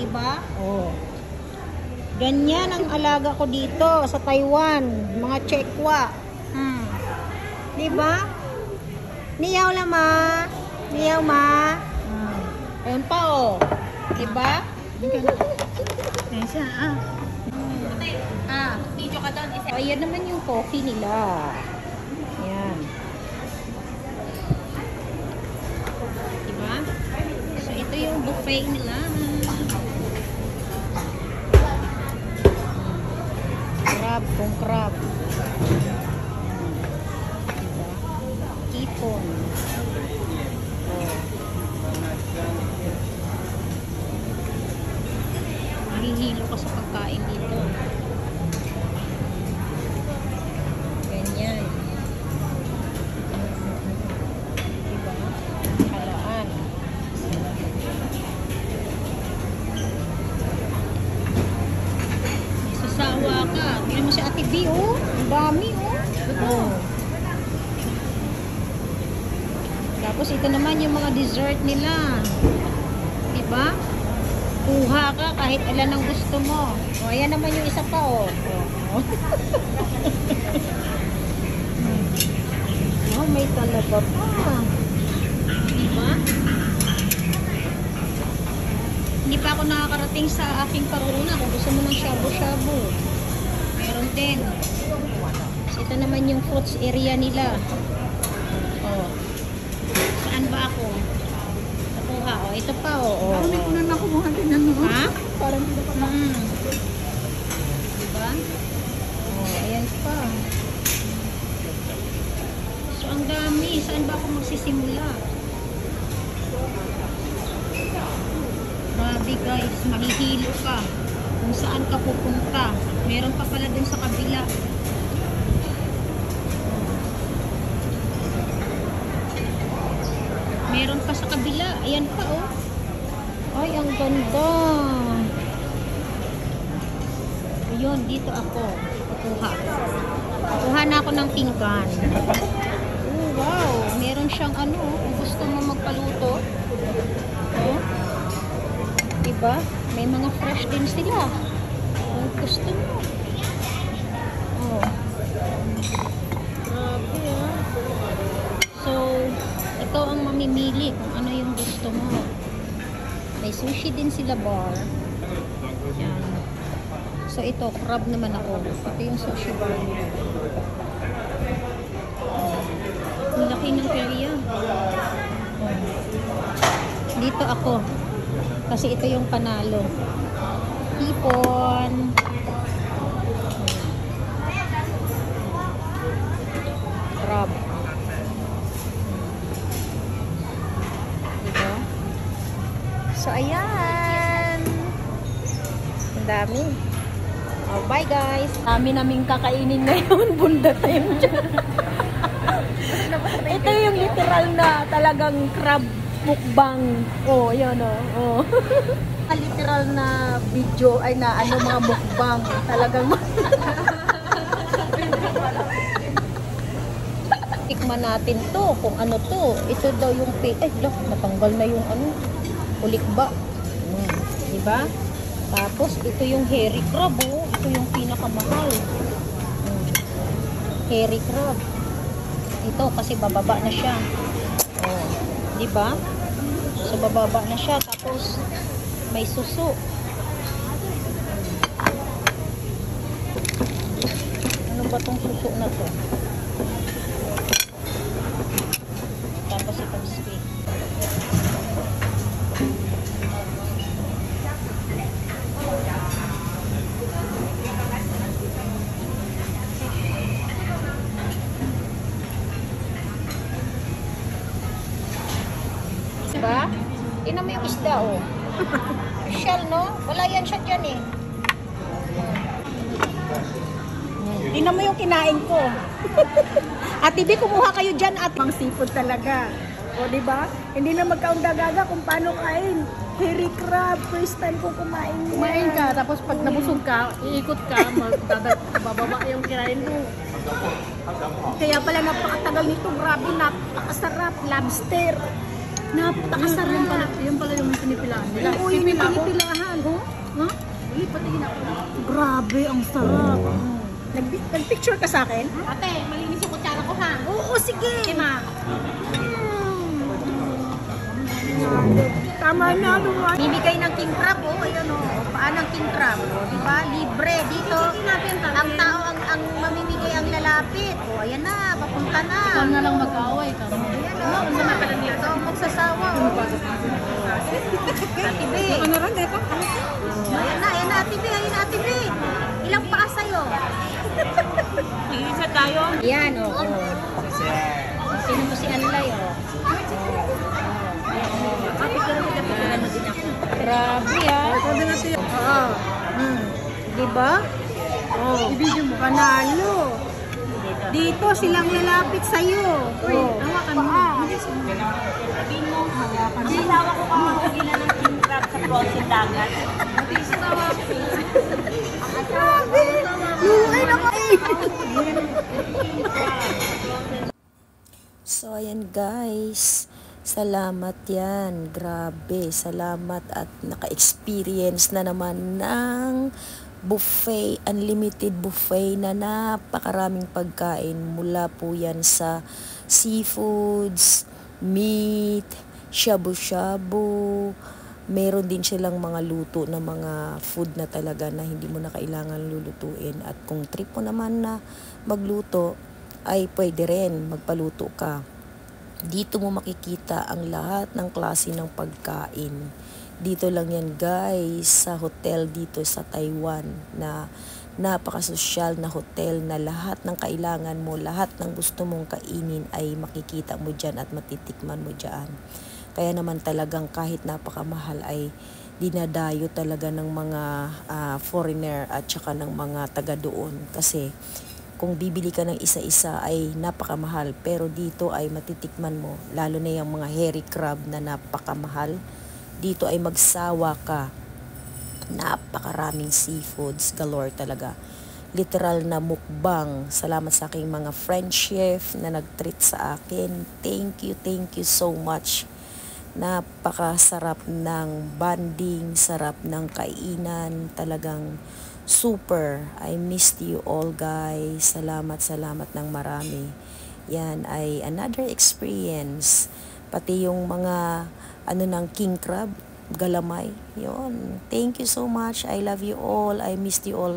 di ba? Oh. Ganyan ang alaga ko dito sa Taiwan, mga chekwa. Di ba? Niyaw lama. Niyaw ma. Ayun pa oh. Di ba? Ayan siya. Video ka doon. Ayan naman yung coffee nila. Ayan. Diba? So, ito yung buffet nila. Crab kung crab. Diba? Ipon. Mahihilo ka sa pagkain dito. Ganyan. Diba? Halaan. Sasawa ka. Tingnan mo si Ate B, oh. Ang dami, oh. Oh. Tapos ito naman yung mga dessert nila. Diba? Kuha ka kahit ilan ang gusto mo. O, ayan naman yung isa pa, oh. Oh, may talaga pa. Diba? Hindi pa ako nakakarating sa aking paruna. Kung gusto mo ng shabu-shabu, meron din. So, ito naman yung fruits area nila. Oh. Saan ba ako? Nakuha, oh. Ito pa, oh. Parang may kunan na kumuha din ano. Ha? Parang hindi pa pa. Diba? Oh, ayan pa. So, ang dami. Saan ba ako magsisimula? Grabe guys, mahihilo ka. Kung saan ka pupunta. Meron pa pala dun sa kabila. Meron pa sa kabila. Ayan pa, oh. Ay, ang ganda. Ayun, dito ako. Kukuha. Kukuha na ako ng pinggan. Oh, wow. Meron siyang ano, kung gusto mo magpaluto. Oh. Diba? May mga fresh din sila. Kung gusto mo. Oh. Grabe, ah. So, ito ang mamimili kung ano yung gusto mo. May sushi din sila bar. Yan. So, ito, crab naman ako. Ito yung sushi bar. Ang laki ng area. Dito ako. Kasi ito yung panalo. Ipon. Crab. Diba? So, ayan. Ang dami. Oh, bye guys. Dami naming kakainin ngayon. Bunda tayo dyan. Ito yung literal na talagang crab mukbang. Oh, yun oh. Literal na video ay na ano mga mukbang. Talagang tikman natin to kung ano to. Ito daw yung natanggal na yung ano ulikba. Diba? Tapos ito yung hairy crab, oh. Ito yung pinakamahal. Hairy crab. Ito kasi bababa na siya. Oh, diba? So bababa na siya, tapos may suso. Ano ba tong suso na to? Tapos itong steak. Diba? Tingnan mo yung isda, oh. Shell, no? Wala yan siya dyan, eh. Tingnan mo yung kinain ko. Ate B, kumuha kayo dyan at Mang seafood talaga. O, diba? Hindi na magkaundagaga kung paano kain. Hairy crab, first time kong kumain yan. Kumain ka, tapos pag nabusog ka, iikot ka, bababa yung kinain mo. Kaya pala napakatagal nito. Grabe, napakasarap. Lobster. Napakasarap. Yun pala yung pinipilaan nila. Oo, yun yung pinipilahan. Oh? patingin ako. Grabe, ang sarap. Nag-picture ka sa akin? Ate, malinis yung kutsara ko ha. Oo, sige. Okay, ma. Tama na, luwan. Bibigay ng king crab, oh. Ayun, oh. Paan ng king crab? Oh, diba? Libre. Dito, ang tao ang mamimigay ang lalapit. Oh, ayan na. Papunta na. Ikaw na lang mag-away ka. Ayan, oh. Kung naman pala dito, magsasawa, oh. Ate B. Ano rin, ito? Ayan na, Ate B. Ayan na, Ate B. Ilang paa sa'yo? Isa tayo. Yan, oh. Sino mo si Anlay, oh. Grabe, ah. Oo. Diba? Oh. Ibigay mo. Panalo. Dito silang lalapit sa'yo. Uy, hawakan mo. Sinawa ko kamahugila ng king crab sa frozen dagat. Grabe. Luway na ko eh. So, ayan guys. Salamat yan. Grabe. Salamat at naka-experience na naman ng buffet, unlimited buffet na napakaraming pagkain. Mula po yan sa seafoods, meat, shabu-shabu. Meron din silang mga luto na mga food na talaga na hindi mo na kailangan lulutuin. At kung trip mo naman na magluto, ay pwede rin magpaluto ka. Dito mo makikita ang lahat ng klase ng pagkain. Dito lang yan guys, sa hotel dito sa Taiwan na napakasosyal na hotel na lahat ng kailangan mo, lahat ng gusto mong kainin ay makikita mo dyan at matitikman mo dyan. Kaya naman talagang kahit napakamahal ay dinadayo talaga ng mga foreigner at saka ng mga taga doon. Kasi kung bibili ka ng isa-isa ay napakamahal, pero dito ay matitikman mo, lalo na yung mga hairy crab na napakamahal. Dito ay magsawa ka. Napakaraming seafoods, galore talaga. Literal na mukbang. Salamat sa aking mga French chef na nag-treat sa akin. Thank you so much. Napakasarap ng bonding, sarap ng kainan, talagang super. I missed you all guys. Salamat ng marami. Yan ay another experience. Pati yung mga ng king crab, galamay. Yun. Thank you so much. I love you all. I missed you all.